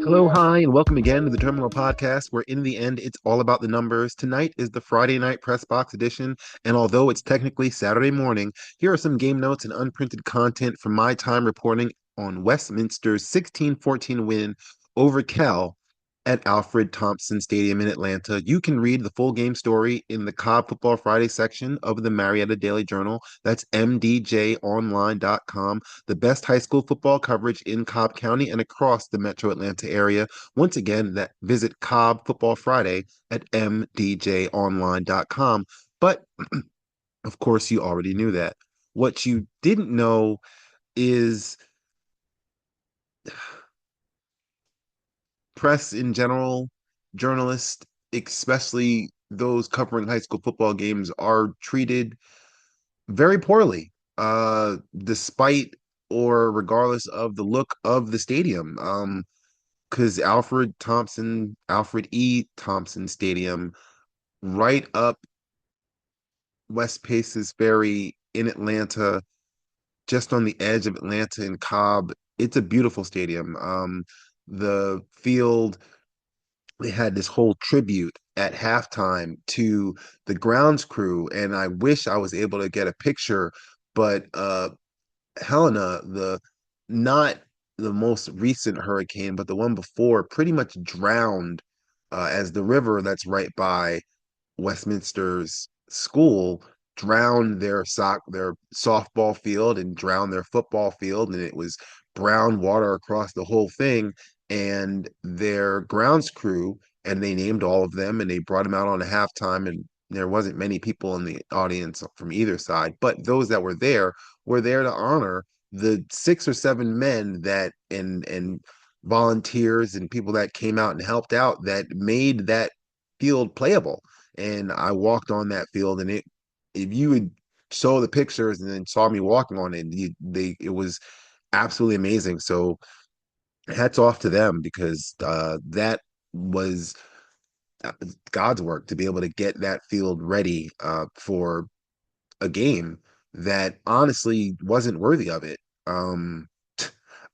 Hello, hi, and welcome again to the Terminal Podcast, where in the end, it's all about the numbers. Tonight is the Friday night press box edition, and although it's technically Saturday morning, here are some game notes and unprinted content from my time reporting on Westminster's 16-14 win over Kell at Alfred Thompson Stadium in Atlanta. You can read the full game story in the Cobb Football Friday section of the Marietta Daily Journal. That's mdjonline.com, the best high school football coverage in Cobb County and across the metro Atlanta area. Once again, that visit Cobb Football Friday at mdjonline.com. But of course, you already knew that. What you didn't know is press in general, journalists, especially those covering high school football games, are treated very poorly, despite or regardless of the look of the stadium. Because Alfred E. Thompson Stadium, right up West Paces Ferry in Atlanta, just on the edge of Atlanta and Cobb. It's a beautiful stadium. The field, they had this whole tribute at halftime to the grounds crew, and I wish I was able to get a picture, but Helena, the not the most recent hurricane, but the one before, pretty much drowned as the river that's right by Westminster's school drowned their softball field and drowned their football field, and it was brown water across the whole thing. And their grounds crew, and they named all of them, and they brought them out on a halftime, and there wasn't many people in the audience from either side, but those that were there to honor the 6 or 7 men that and volunteers and people that came out and helped out that made that field playable. And I walked on that field, and if you would saw the pictures and then saw me walking on it, it was absolutely amazing. So hats off to them, because that was God's work to be able to get that field ready for a game that honestly wasn't worthy of it. Um,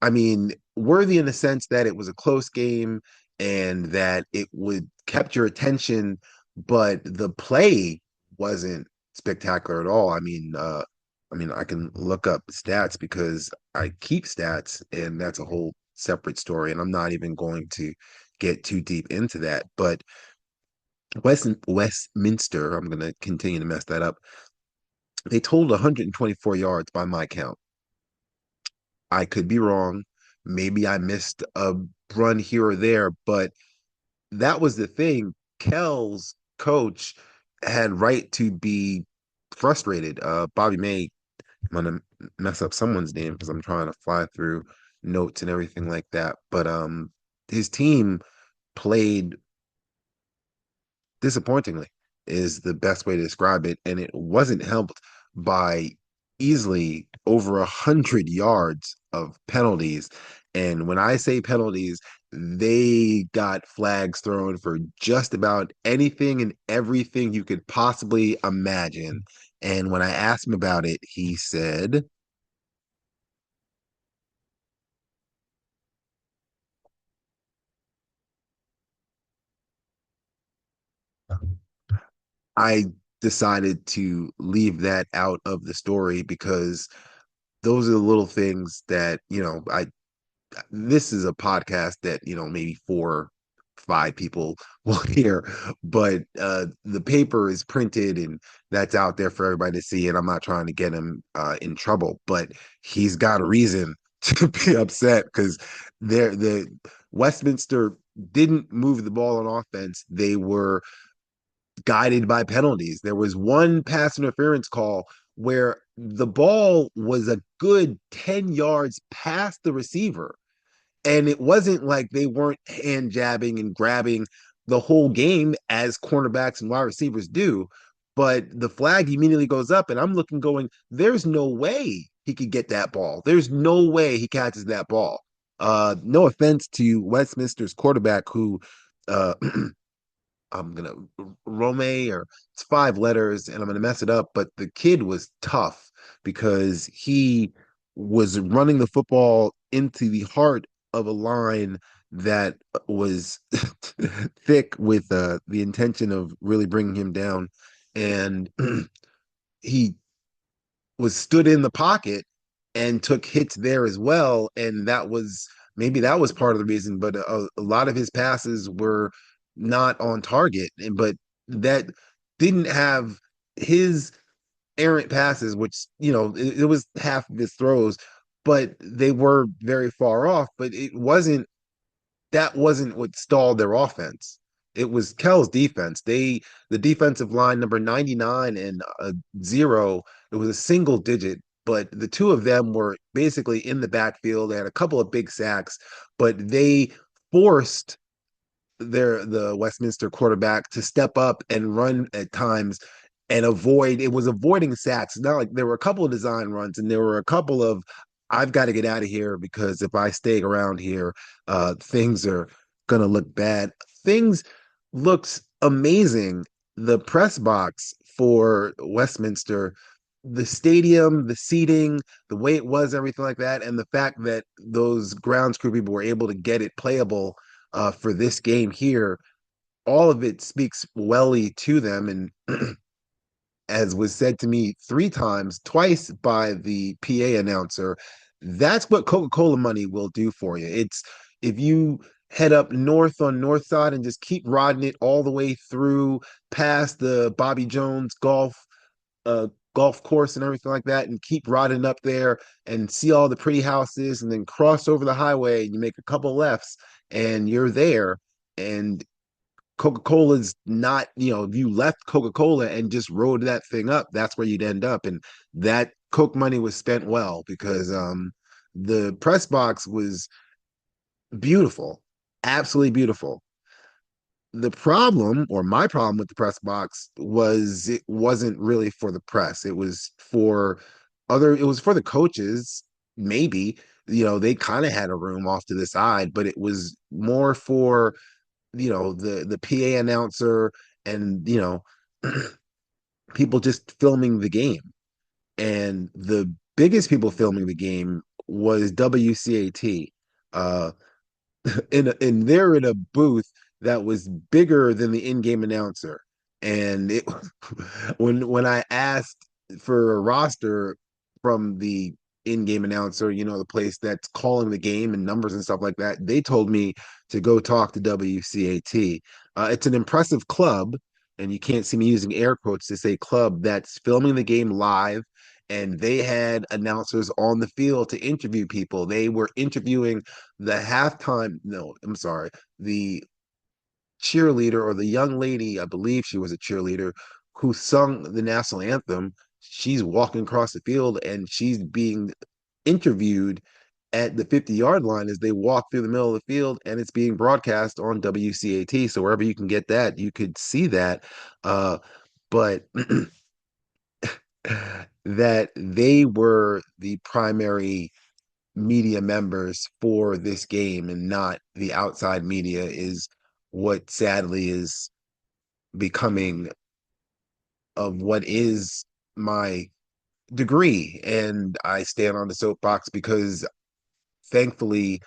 I mean, worthy in the sense that it was a close game and that it would kept your attention, but the play wasn't spectacular at all. I mean, I can look up stats because I keep stats, and that's a whole separate story, and I'm not even going to get too deep into that. But Westminster, I'm going to continue to mess that up. They totaled 124 yards by my count. I could be wrong. Maybe I missed a run here or there, but that was the thing. Kell's coach had right to be frustrated. Bobby May, I'm gonna mess up someone's name because I'm trying to fly through notes and everything like that. But his team played disappointingly is the best way to describe it, and it wasn't helped by easily over 100 yards of penalties. And when I say penalties, they got flags thrown for just about anything and everything you could possibly imagine. And when I asked him about it, he said, I decided to leave that out of the story because those are the little things that, I this is a podcast that, maybe 4 5 people will hear, but the paper is printed and that's out there for everybody to see, and I'm not trying to get him in trouble, but he's got a reason to be upset because the Westminster didn't move the ball on offense. They were guided by penalties. There was one pass interference call where the ball was a good 10 yards past the receiver. And it wasn't like they weren't hand jabbing and grabbing the whole game as cornerbacks and wide receivers do. But the flag immediately goes up, and I'm looking, going, there's no way he could get that ball. There's no way he catches that ball. No offense to Westminster's quarterback, who uh, I'm gonna Rome, or it's 5 letters and I'm gonna mess it up, but the kid was tough because he was running the football into the heart of a line that was thick with the intention of really bringing him down. And he was stood in the pocket and took hits there as well. And that was maybe that was part of the reason, but a lot of his passes were not on target. But that didn't have his errant passes, which, it was half of his throws, but they were very far off. But that wasn't what stalled their offense. It was Kell's defense. The defensive line number 99 and zero, it was a single digit, but the two of them were basically in the backfield. They had a couple of big sacks, but they forced the Westminster quarterback to step up and run at times and avoiding sacks. Not like there were a couple of design runs and there were a couple of I've got to get out of here because if I stay around here, things are gonna look bad. Things looked amazing. The press box for Westminster, the stadium, the seating, the way it was, everything like that, and the fact that those grounds crew people were able to get it playable for this game here, all of it speaks welly to them. And as was said to me three times, twice by the PA announcer, that's what Coca-Cola money will do for you. It's if you head up north on North Side and just keep riding it all the way through past the Bobby Jones uh golf course and everything like that and keep riding up there and see all the pretty houses and then cross over the highway and you make a couple lefts and you're there. And Coca-Cola's not, if you left Coca-Cola and just rode that thing up, that's where you'd end up. And that Coke money was spent well because the press box was beautiful, absolutely beautiful. The problem, or my problem with the press box, was it wasn't really for the press. It was for the coaches, maybe. They kind of had a room off to the side, but it was more for the PA announcer and people just filming the game. And the biggest people filming the game was WCAT. Uh, and they're in a booth that was bigger than the in-game announcer. And when I asked for a roster from the in-game announcer, the place that's calling the game and numbers and stuff like that, they told me to go talk to WCAT. It's an impressive club, and you can't see me using air quotes to say club that's filming the game live. And they had announcers on the field to interview people. They were interviewing the halftime, no, I'm sorry, the cheerleader or the young lady, I believe she was a cheerleader, who sung the national anthem. She's walking across the field and she's being interviewed at the 50-yard line as they walk through the middle of the field, and it's being broadcast on WCAT. So wherever you can get that, you could see that. But that they were the primary media members for this game and not the outside media is what sadly is becoming of what is my degree. And I stand on the soapbox because thankfully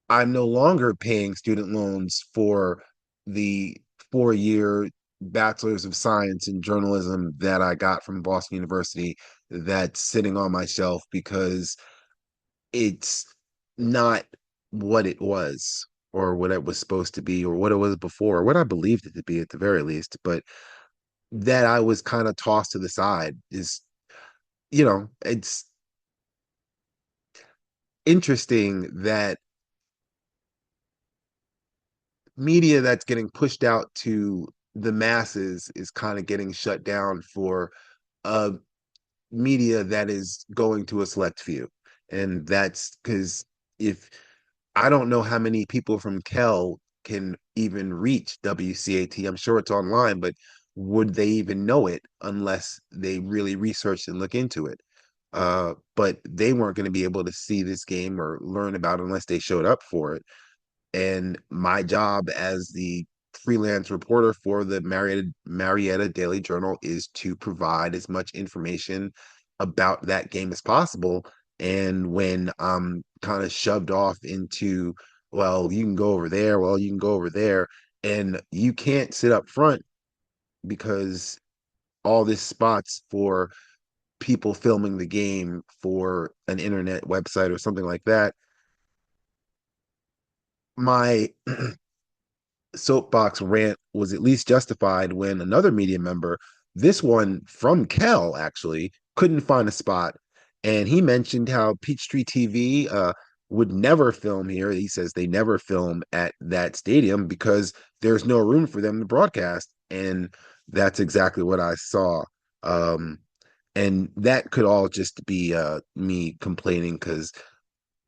I'm no longer paying student loans for the 4-year bachelor's of science in journalism that I got from Boston University that's sitting on my shelf because it's not what it was or what it was supposed to be or what it was before, or what I believed it to be at the very least. But that I was kind of tossed to the side is, it's interesting that media that's getting pushed out to the masses is kind of getting shut down for a media that is going to a select few. And that's because if I don't know how many people from Kell can even reach WCAT. I'm sure it's online, but would they even know it unless they really researched and look into it? But they weren't going to be able to see this game or learn about it unless they showed up for it. And my job as the freelance reporter for the Marietta Daily Journal is to provide as much information about that game as possible. And when I'm kind of shoved off into well, you can go over there, well, you can go over there, and you can't sit up front because all this spots for people filming the game for an internet website or something like that. My soapbox rant was at least justified when another media member, this one from Kell actually, couldn't find a spot. And he mentioned how Peachtree TV would never film here. He says they never film at that stadium because there's no room for them to broadcast. And that's exactly what I saw. Um, and that could all just be me complaining because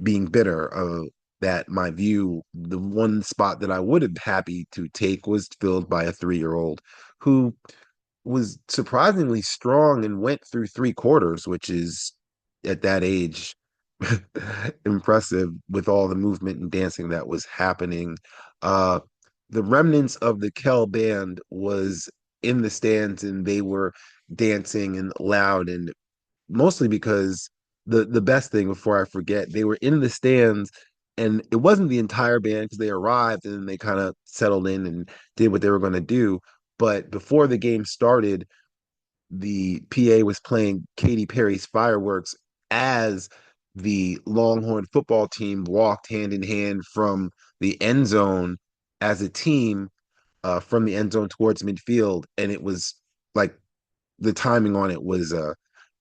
being bitter that my view, the one spot that I would have happy to take was filled by a 3-year old who was surprisingly strong and went through 3 quarters, which is at that age impressive with all the movement and dancing that was happening. Uh, the remnants of the Kell band was in the stands and they were dancing and loud, and mostly because the best thing before I forget, they were in the stands and it wasn't the entire band because they arrived and then they kind of settled in and did what they were going to do. But before the game started, the PA was playing Katy Perry's Fireworks as the Longhorn football team walked hand in hand from the end zone as a team, from the end zone towards midfield. And it was like the timing on it was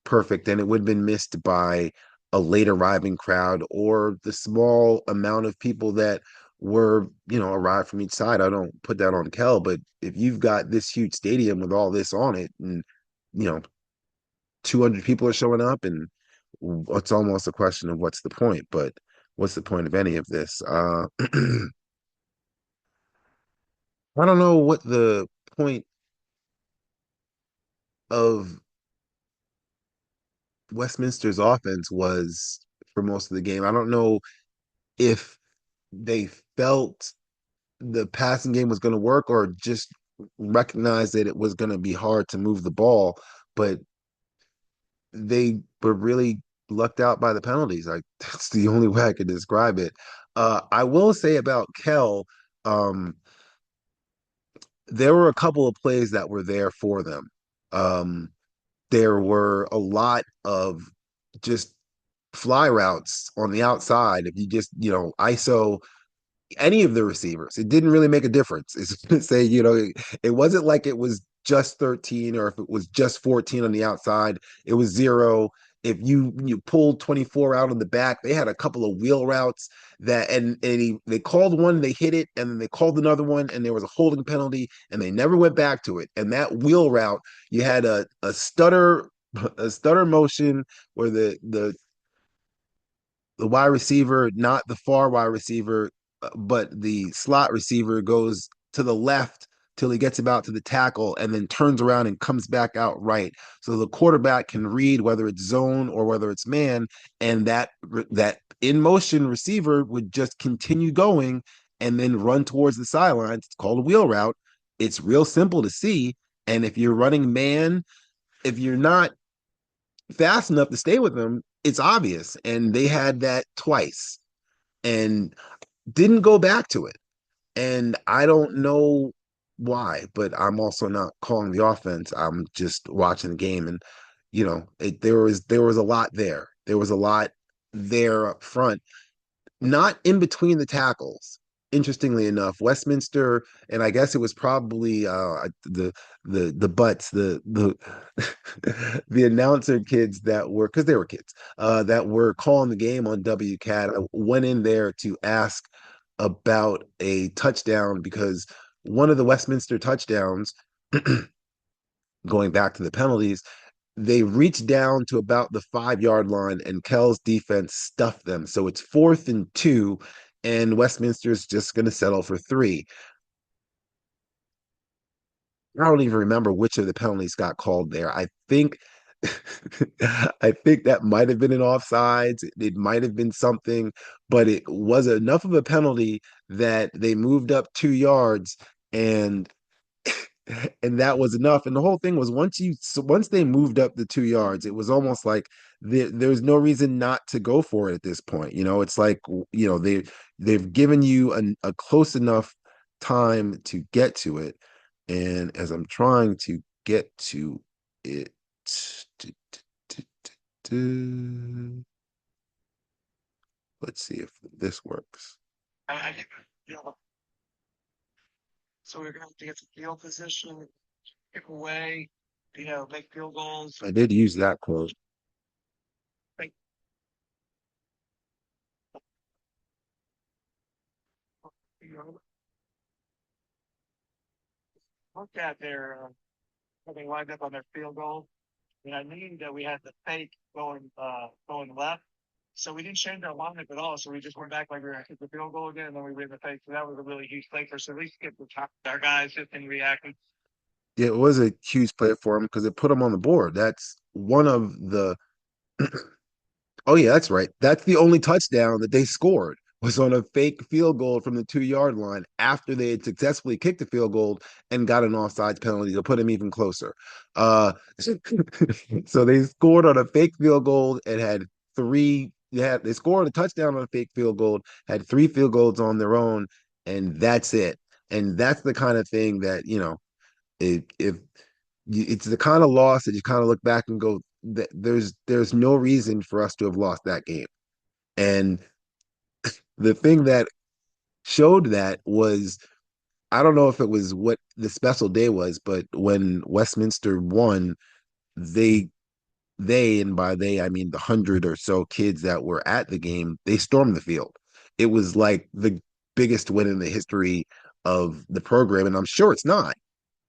perfect, and it would have been missed by a late arriving crowd or the small amount of people that were, arrived from each side. I don't put that on Kell, but if you've got this huge stadium with all this on it, and you know 200 people are showing up, and it's almost a question of what's the point. But what's the point of any of this? I don't know what the point of Westminster's offense was for most of the game. I don't know if they felt the passing game was going to work or just recognized that it was going to be hard to move the ball, but they were really lucked out by the penalties. Like that's the only way I could describe it. I will say about Kell, um, there were a couple of plays that were there for them. Um, there were a lot of just fly routes on the outside. If you just, ISO any of the receivers, it didn't really make a difference. It's going to say, it wasn't like it was just 13 or if it was just 14 on the outside, it was zero. If you pulled 24 out on the back, they had a couple of wheel routes that they called one, they hit it, and then they called another one, and there was a holding penalty, and they never went back to it. And that wheel route, you had a stutter a stutter motion where the wide receiver, not the far wide receiver, but the slot receiver goes to the left till he gets about to the tackle and then turns around and comes back out right. So the quarterback can read whether it's zone or whether it's man, and that in motion receiver would just continue going and then run towards the sidelines. It's called a wheel route. It's real simple to see. And if you're running man, if you're not fast enough to stay with them, it's obvious. And they had that twice and didn't go back to it. And I don't know why, but I'm also not calling the offense. I'm just watching the game, and there was a lot there. There was a lot there up front, not in between the tackles. Interestingly enough, Westminster, and I guess it was probably the butts, the the announcer kids that were, because they were kids, that were calling the game on WCAT. I went in there to ask about a touchdown because one of the Westminster touchdowns, going back to the penalties, they reached down to about the 5-yard line and Kell's defense stuffed them. So it's 4th and 2, and Westminster's just going to settle for 3. I don't even remember which of the penalties got called there. I think I think that might have been an offsides. It might have been something, but it was enough of a penalty that they moved up 2 yards, and and that was enough. And the whole thing was once they moved up the 2 yards, it was almost like there's no reason not to go for it at this point. It's like they've given you a close enough time to get to it. And as I'm trying to get to it, let's see if this works. I think, so we're going to have to get the field position, kick away, make field goals. I did use that quote. Like, look at their having lined up on their field goal, and I knew that we had the fake going left. So we didn't change our lineup at all. So we just went back like we were going to kick the field goal again, and then we ran the fake. So that was a really huge play for us. So at least get the top our guys just in reacting. Yeah, it was a huge play for him because it put him on the board. That's one of the Oh yeah, that's right. That's the only touchdown that they scored was on a fake field goal from the 2 yard line after they had successfully kicked the field goal and got an offsides penalty to put him even closer. Uh, so they scored on a fake field goal and had three. They scored a touchdown on a fake field goal, had three field goals on their own, and that's it. And that's the kind of thing that if it's the kind of loss that you kind of look back and go, that there's no reason for us to have lost that game. And the thing that showed that was, I don't know if it was what the special day was, but when Westminster won, they and by they I mean the 100 or so kids that were at the game, they stormed the field. It was like the biggest win in the history of the program, and I'm sure it's not,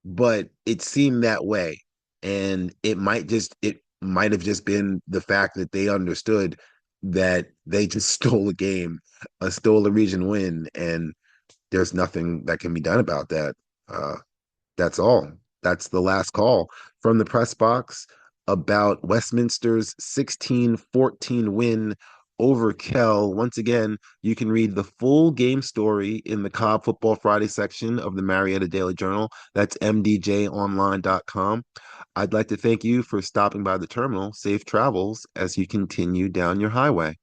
but it seemed that way. And it might have just been the fact that they understood that they just stole a game, stole a region win, and there's nothing that can be done about that. Uh, that's all. That's the last call from the press box about Westminster's 16-14 win over Kell. Once again, you can read the full game story in the Cobb Football Friday section of the Marietta Daily Journal. That's mdjonline.com. I'd like to thank you for stopping by the terminal. Safe travels as you continue down your highway.